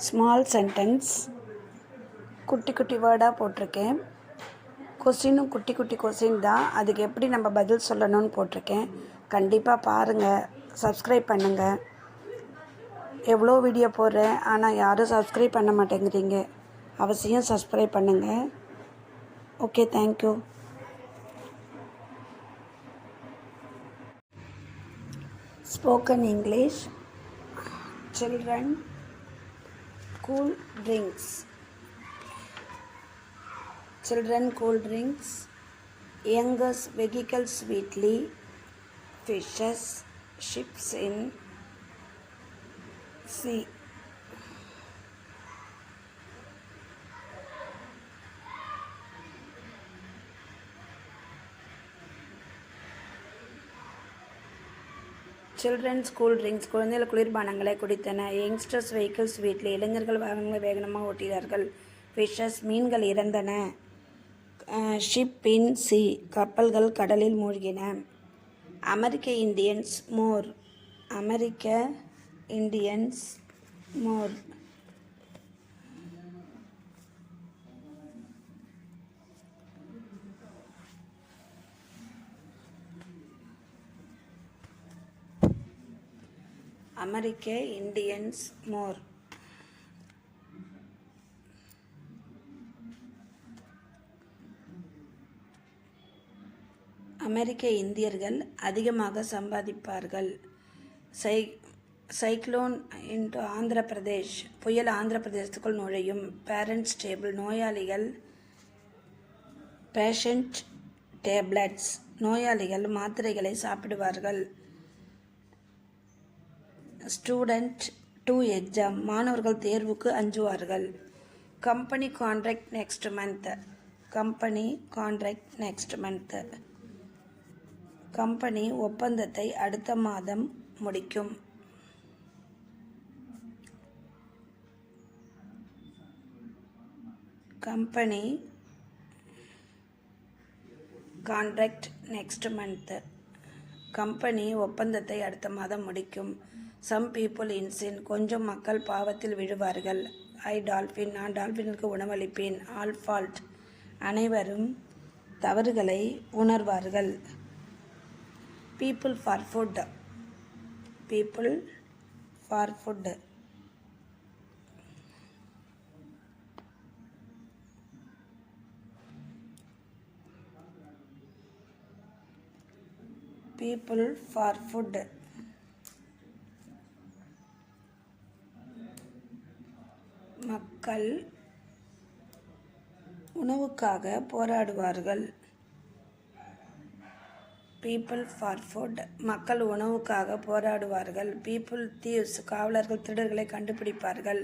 Small sentence குட்டி குட்டி வேர்டாக போட்டிருக்கேன். கொஸ்டினும் குட்டி குட்டி கொஸ்டின் தான். அதுக்கு எப்படி நம்ம பதில் சொல்லணும்னு போட்டிருக்கேன். கண்டிப்பாக பாருங்கள், சப்ஸ்கிரைப் பண்ணுங்கள். எவ்வளோ வீடியோ போடுறேன், ஆனால் யாரும் சப்ஸ்கிரைப் பண்ண மாட்டேங்கிறீங்க. அவசியம் சப்ஸ்கிரைப் பண்ணுங்கள். Okay, thank you. Spoken English. Children cool drinks. Children cool drinks. Youngest vehicle sweetly. Fishes ships in sea. Children's cool drinks. குழந்தைகள் குளிர்பானங்களை குடித்தன. யங்ஸ்டர்ஸ் வெஹிக்கிள்ஸ் வீட்டில். இளைஞர்கள் வாகனங்களை வேகமாக ஓட்டினார்கள். ஃபிஷஸ் மீன்கள் இறந்தன. ஷிப் இன் சி கப்பல்கள் கடலில் மூழ்கின. American Indians more. American Indians more. American Indians more. அமெரிக்க இந்தியர்கள் அதிகமாக சம்பாதிப்பார்கள். Cyclone into Andhra Pradesh. புயல் ஆந்திர பிரதேசத்துக்குள் நுழையும். Parents table. நோயாளிகள். Patient tablets. நோயாளிகள் மாத்திரைகளை சாப்பிடுவார்கள். Student to exam. மாணவர்கள் தேர்வுக்கு அஞ்சுவார்கள். Company contract next month. Company contract next month. Company ஒப்பந்தத்தை அடுத்த மாதம் முடிக்கும். Company contract next month. Company ஒப்பந்தத்தை அடுத்த மாதம் முடிக்கும். Some people in sin. கொஞ்சம் மக்கள் பாவத்தில் விழுவார்கள். ஐ டால்ஃபின். நான் டால்ஃபினுக்கு உணவளிப்பேன். All fault. அனைவரும் தவறுகளை உணர்வார்கள். People for food. People for food. People for food. மக்கள் உணவுக்காக போராடுவார்கள். People for food. மக்கள் உணவுக்காக போராடுவார்கள். People thieves. காவலர்கள் திருடர்களை கண்டுபிடிப்பார்கள்.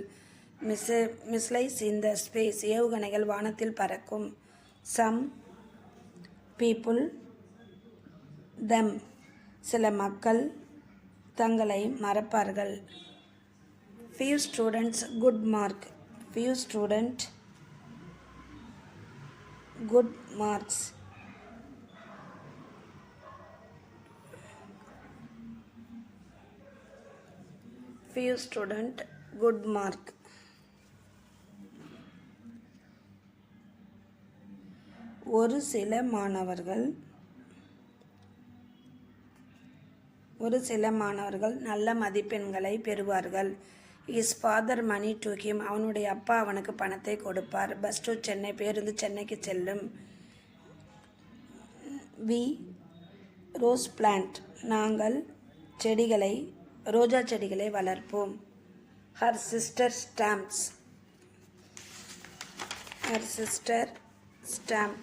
மிஸ்லைஸ் இன் த ஸ்பேஸ். ஏவுகணைகள் வானத்தில் பறக்கும். சம் பீப்புள் தம். சில மக்கள் தங்களை மறப்பார்கள். few students good mark. few student good marks. few student good mark. ஒரு சில மாணவர்கள் நல்ல மதிப்பெண்களை பெறுவார்கள். Is father money to him. அவனுடைய அப்பா அவனுக்கு பணத்தை கொடுப்பார். Bus to Chennai. பேருந்து சென்னைக்கு செல்லும். We rose plant. நாங்கள் ரோஜா செடிகளை வளர்ப்போம். Her sister stamps. Her sister stamp.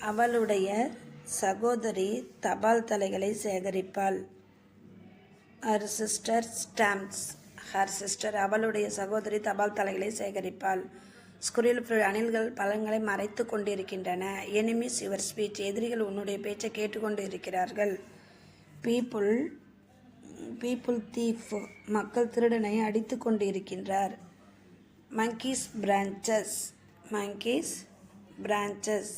அவளுடைய சகோதரி தபால் தலைகளை சேகரிப்பாள். Her sister stamps. Her sister. அவளுடைய சகோதரி தபால் தலைகளை சேகரிப்பாள். Squirrel fruit. அணில்கள் பழங்களை மறைத்து கொண்டிருக்கின்றன. Enemies your speech. எதிரிகள் உன்னுடைய பேச்சை கேட்டுக்கொண்டு இருக்கிறார்கள். பீப்புள் தீஃப், மக்கள் திருடனை அடித்து கொண்டு இருக்கின்றார். monkeys branches, monkeys branches,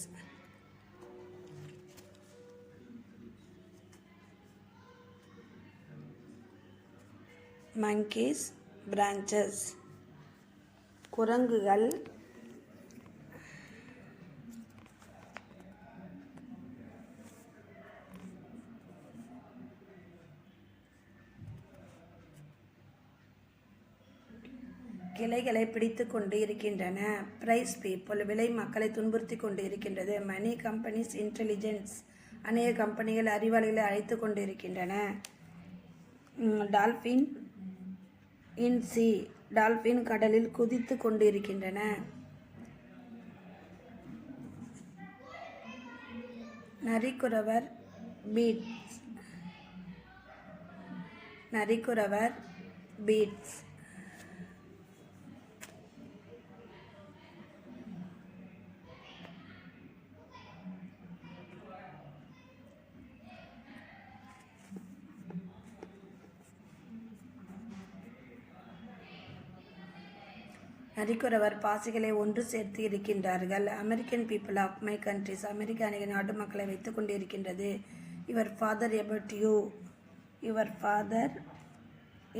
monkeys branches, குரங்குகள் கிளைகளை பிடித்து கொண்டு இருக்கின்றன. பிரைஸ் பீப்புள், விலை மக்களை துன்புறுத்தி கொண்டு இருக்கின்றது. மணி கம்பெனிஸ் இன்டெலிஜென்ஸ், அநேக கம்பெனிகள் அறிவாளிகளை அழைத்து கொண்டு இருக்கின்றன. டால்ஃபின் இன் சி, டால்ஃபின் கடலில் குதித்து கொண்டு இருக்கின்றன. நரிக்குறவர் பீட்ஸ், நரிக்குறவர் பீட்ஸ், நரிக்குறவர் பாசிகளை ஒன்று சேர்த்து இருக்கின்றார்கள். American people of my countries, அமெரிக்க அநேக நாட்டு மக்களை வைத்துக் கொண்டு இருக்கின்றது. Your father about you, your father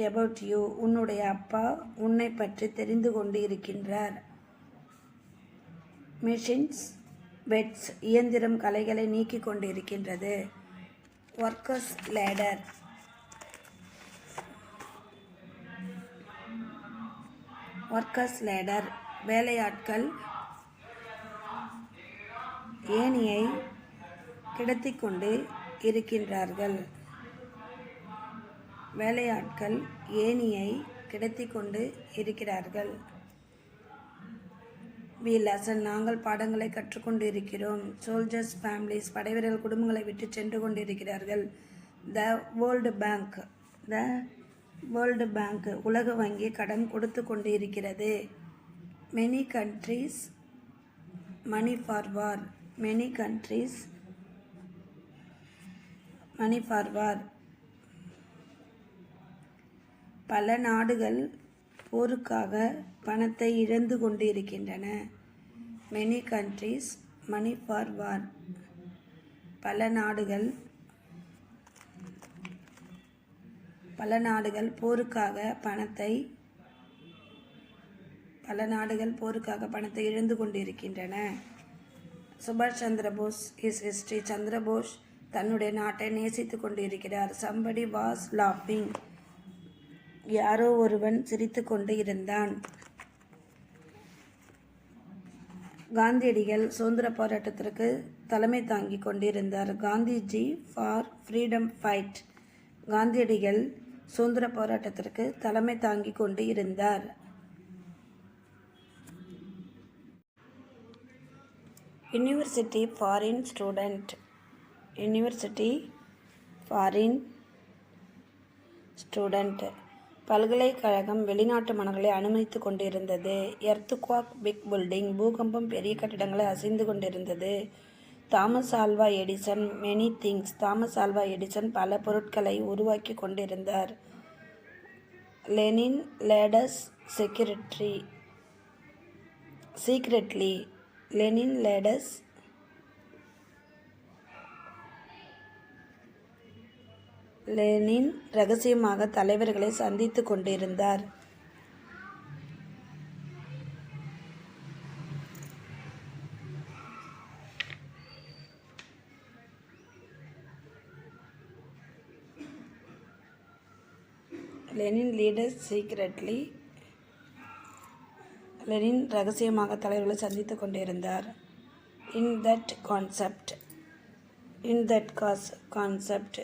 about you, உன்னுடைய அப்பா உன்னை பற்றி தெரிந்து கொண்டு இருக்கின்றார். மிஷின்ஸ் பெட்ஸ், இயந்திரம் கலைகளை நீக்கி கொண்டு இருக்கின்றது. ஒர்க்கர்ஸ் லேடர், ஒர்க்கர்ஸ் லேடர், வேலையாட்கள் ஏணியை கிடத்தி கொண்டு இருக்கின்றார்கள். வேலையாட்கள் ஏணியை கிடத்தி கொண்டு இருக்கிறார்கள். வி லெசன், நாங்கள் பாடங்களை கற்றுக்கொண்டு இருக்கிறோம். சோல்ஜர்ஸ் ஃபேமிலிஸ், படைவீரர்கள் குடும்பங்களை விட்டு சென்று கொண்டு இருக்கிறார்கள். The world bank, the world bank, உலக வங்கி கடன் கொடுத்து கொண்டு இருக்கிறது. Many countries money for war, many countries money for war, பல நாடுகள் போருக்காக பணத்தை இழந்து கொண்டு இருக்கின்றன. Many countries money for war, பல நாடுகள் போருக்காக பணத்தை இழந்து கொண்டிருக்கின்றன. சுபாஷ் சந்திர போஸ் இஸ் ஹிஸ்டரி, சந்திரபோஸ் தன்னுடைய நாட்டை நேசித்து கொண்டிருக்கிறார். சம்படி வாஸ் லாஃபிங், யாரோ ஒருவன் சிரித்து கொண்டு இருந்தான். காந்தியடிகள் சுதந்திர போராட்டத்திற்கு தலைமை தாங்கி கொண்டிருந்தார். காந்திஜி ஃபார் ஃப்ரீடம் ஃபைட், காந்தியடிகள் சுதந்திர போராட்டத்திற்கு தலைமை தாங்கி கொண்டு இருந்தார். University foreign student, university foreign student, பல்கலைக்கழகம் வெளிநாட்டு மாணவர்களை அனுமதித்து கொண்டிருந்தது. எர்த்குவாக் பிக் பில்டிங், பூகம்பம் பெரிய கட்டிடங்களை அசைந்து கொண்டிருந்தது. Thomas Alva Edison many things, Thomas Alva Edison பல பொருட்களை உருவாக்கி கொண்டிருந்தார். Lenin let us secretly, Lenin let us Lenin ரகசியமாக தலைவர்களை சந்தித்து கொண்டிருந்தார். லெனின் லீடர்ஸ் சீக்ரெட்லி, லெனின் ரகசியமாக தலைவர்களை சந்தித்து கொண்டிருந்தார். இன் தட் கான்செப்ட்,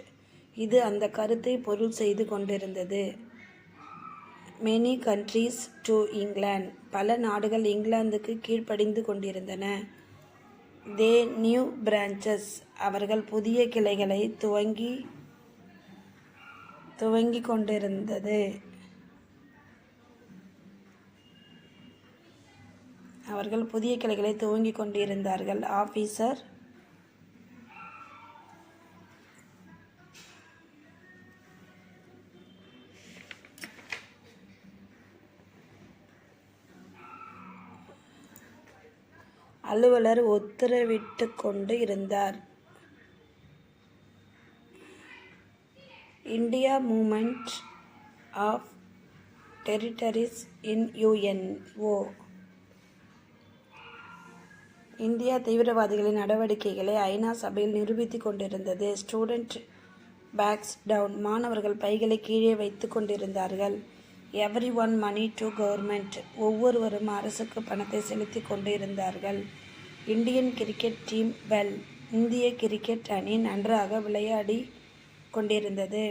இது அந்த கருத்தை பொருள் செய்து கொண்டிருந்தது. மெனி கண்ட்ரீஸ் டு இங்கிலாந்து, பல நாடுகள் இங்கிலாந்துக்கு கீழ்ப்படிந்து கொண்டிருந்தன. தே நியூ பிரான்ச்சஸ், அவர்கள் புதிய கிளைகளை துவங்கி கொண்டிருந்தது. அவர்கள் புதிய கிளைகளை துவங்கிக் கொண்டிருந்தார்கள். ஆஃபீஸர் அலுவலர் உத்தரவிட்டு கொண்டு இருந்தார். India movement of territories in UNO. India தீவிரவாதிகளின் நடவடிக்கைகளை ஐநா சபையில் நிரூபித்துக் கொண்டிருந்தது. Student bags down. மாணவர்கள் பைகளை கீழே வைத்து கொண்டிருந்தார்கள். Every one money to government. ஒவ்வொருவரும் அரசுக்கு பணத்தை செலுத்தி கொண்டு இருந்தார்கள். Indian cricket team well. இந்திய கிரிக்கெட் அணி நன்றாக விளையாடி கொண்டிருந்தது.